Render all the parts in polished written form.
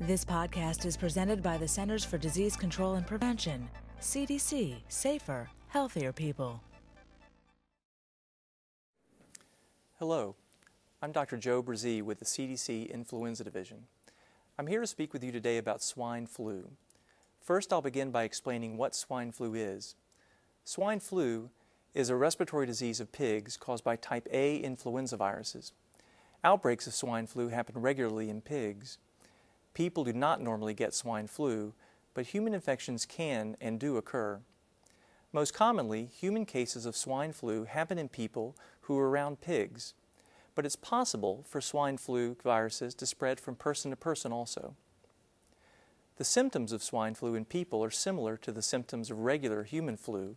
This podcast is presented by the Centers for Disease Control and Prevention, CDC, safer, healthier people. Hello, I'm Dr. Joe Brzee with the CDC Influenza Division. I'm here to speak with you today about swine flu. First, I'll begin by explaining what swine flu is. Swine flu is a respiratory disease of pigs caused by type A influenza viruses. Outbreaks of swine flu happen regularly in pigs. People do not normally get swine flu, but human infections can and do occur. Most commonly, human cases of swine flu happen in people who are around pigs, but it's possible for swine flu viruses to spread from person to person also. The symptoms of swine flu in people are similar to the symptoms of regular human flu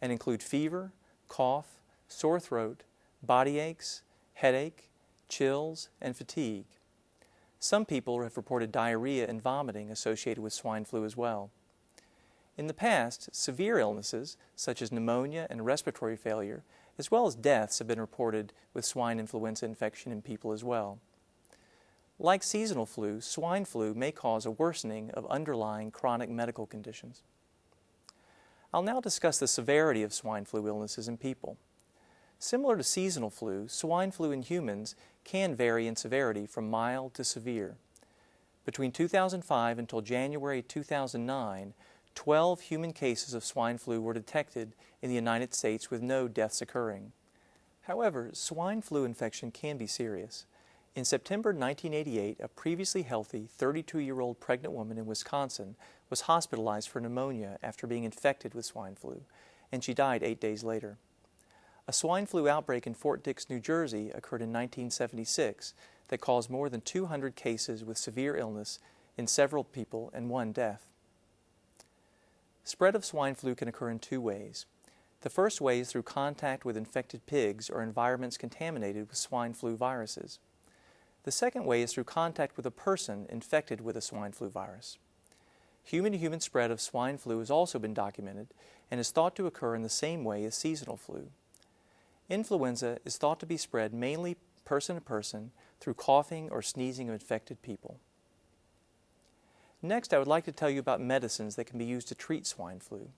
and include fever, cough, sore throat, body aches, headache, chills, and fatigue. Some people have reported diarrhea and vomiting associated with swine flu as well. In the past, severe illnesses such as pneumonia and respiratory failure, as well as deaths, have been reported with swine influenza infection in people as well. Like seasonal flu, swine flu may cause a worsening of underlying chronic medical conditions. I'll now discuss the severity of swine flu illnesses in people. Similar to seasonal flu, swine flu in humans can vary in severity from mild to severe. Between 2005 until January 2009, 12 human cases of swine flu were detected in the United States with no deaths occurring. However, swine flu infection can be serious. In September 1988, a previously healthy 32-year-old pregnant woman in Wisconsin was hospitalized for pneumonia after being infected with swine flu, and she died 8 days later. A swine flu outbreak in Fort Dix, New Jersey occurred in 1976 that caused more than 200 cases with severe illness in several people and one death. Spread of swine flu can occur in two ways. The first way is through contact with infected pigs or environments contaminated with swine flu viruses. The second way is through contact with a person infected with a swine flu virus. Human-to-human spread of swine flu has also been documented and is thought to occur in the same way as seasonal flu. Influenza is thought to be spread mainly person to person through coughing or sneezing of infected people. Next, I would like to tell you about medicines that can be used to treat swine flu.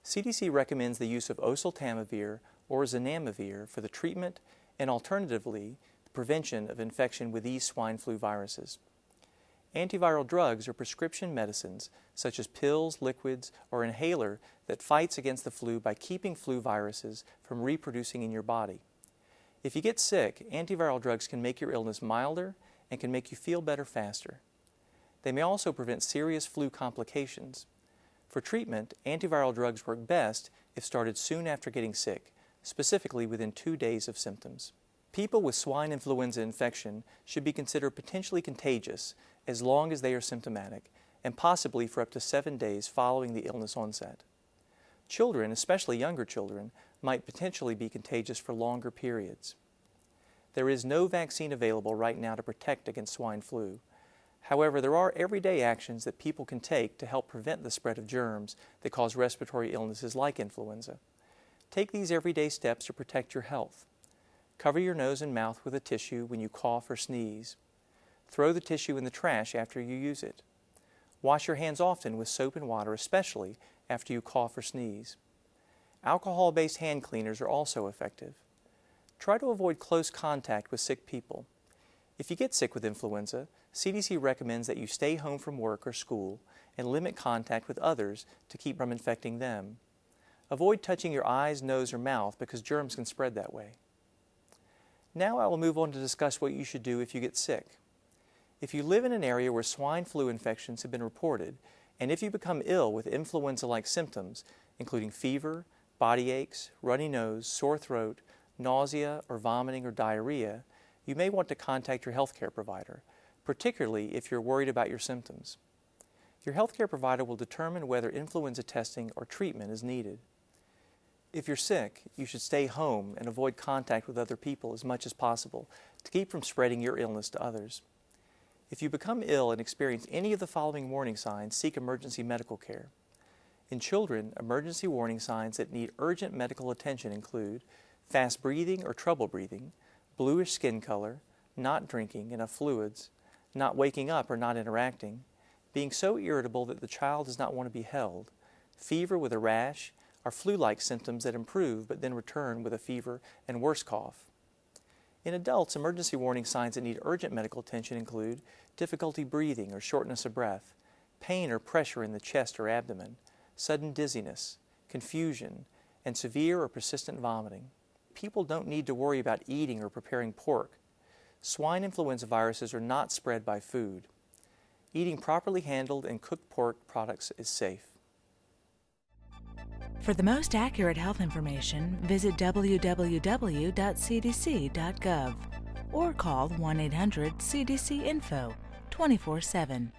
CDC recommends the use of oseltamivir or zanamivir for the treatment and alternatively the prevention of infection with these swine flu viruses. Antiviral drugs are prescription medicines such as pills, liquids, or inhaler that fights against the flu by keeping flu viruses from reproducing in your body. If you get sick, antiviral drugs can make your illness milder and can make you feel better faster. They may also prevent serious flu complications. For treatment, antiviral drugs work best if started soon after getting sick, specifically within 2 days of symptoms. People with swine influenza infection should be considered potentially contagious as long as they are symptomatic, and possibly for up to 7 days following the illness onset. Children, especially younger children, might potentially be contagious for longer periods. There is no vaccine available right now to protect against swine flu. However, there are everyday actions that people can take to help prevent the spread of germs that cause respiratory illnesses like influenza. Take these everyday steps to protect your health. Cover your nose and mouth with a tissue when you cough or sneeze. Throw the tissue in the trash after you use it. Wash your hands often with soap and water, especially after you cough or sneeze. Alcohol-based hand cleaners are also effective. Try to avoid close contact with sick people. If you get sick with influenza, CDC recommends that you stay home from work or school and limit contact with others to keep from infecting them. Avoid touching your eyes, nose, or mouth because germs can spread that way. Now I will move on to discuss what you should do if you get sick. If you live in an area where swine flu infections have been reported, and if you become ill with influenza-like symptoms, including fever, body aches, runny nose, sore throat, nausea or vomiting or diarrhea, you may want to contact your healthcare provider, particularly if you're worried about your symptoms. Your healthcare provider will determine whether influenza testing or treatment is needed. If you're sick, you should stay home and avoid contact with other people as much as possible to keep from spreading your illness to others. If you become ill and experience any of the following warning signs, seek emergency medical care. In children, emergency warning signs that need urgent medical attention include fast breathing or trouble breathing, bluish skin color, not drinking enough fluids, not waking up or not interacting, being so irritable that the child does not want to be held, fever with a rash, or flu-like symptoms that improve but then return with a fever and worse cough. In adults, emergency warning signs that need urgent medical attention include difficulty breathing or shortness of breath, pain or pressure in the chest or abdomen, sudden dizziness, confusion, and severe or persistent vomiting. People don't need to worry about eating or preparing pork. Swine influenza viruses are not spread by food. Eating properly handled and cooked pork products is safe. For the most accurate health information, visit www.cdc.gov or call 1-800-CDC-INFO 24/7.